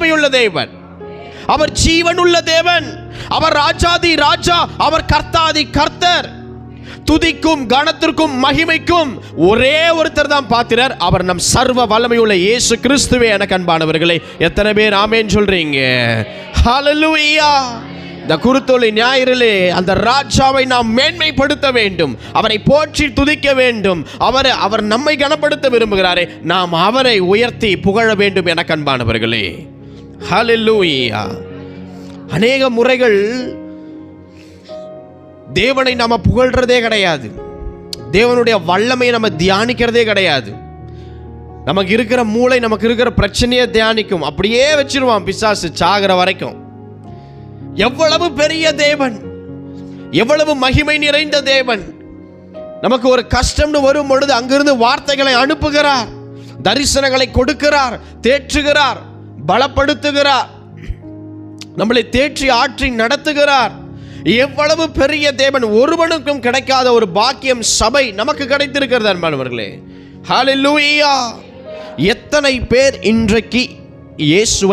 வல்லமையுள்ள தேவன், அவர் ஜீவனுள்ள தேவன், அவர் ராஜாதி ராஜா, அவர் கர்த்தாதி கர்த்தர். துதிக்கும் கனத்திற்கும் மகிமைக்கும் ஒரே ஒருத்தர் தான் பாத்திரர், அவர் நம் சர்வ வல்லமையுள்ள இயேசு கிறிஸ்துவே. எனக்கு அன்பானவர்களே, எத்தனை பேர் ஆமென் சொல்றீங்க? ஹல்லேலூயா. இந்த குருத்தோலை ஞாயிறிலே அந்த ராஜாவை நாம் மேன்மைப்படுத்த வேண்டும், அவரை போற்றி துதிக்க வேண்டும். அவர் நம்மை கனப்படுத்த விரும்புகிறாரே, நாம் அவரை உயர்த்தி புகழ வேண்டும். எனக்கு அன்பானவர்களே, ஹல்லேலூயா. அநேக முறைகள் தேவனை நம்ம புகழ்றதே கிடையாது, தேவனுடைய வல்லமையை நம்ம தியானிக்கிறதே கிடையாது. நமக்கு இருக்கிற மூளை, நமக்கு இருக்கிற பிரச்சனையை தியானிக்கும், அப்படியே வச்சிருவான் பிசாசு சாகிற வரைக்கும். எவ்வளவு பெரிய தேவன், எவ்வளவு மகிமை நிறைந்த தேவன். நமக்கு ஒரு கஷ்டம்னு வரும் பொழுது அங்கிருந்து வார்த்தைகளை அனுப்புகிறார், தரிசனங்களை கொடுக்கிறார், தேற்றுகிறார், பலப்படுத்துகிறார், நம்மளை தேற்றி ஆற்றி நடத்துகிறார். எவ்வளவு பெரிய தேவன். ஒருவனுக்கும் கிடைக்காத ஒரு பாக்கியம் சபை நமக்கு கிடைத்திருக்கிறது அன்பானவர்களே. ஹல்லேலூயா. எத்தனை பேர் இன்றைக்கு இயேசுவை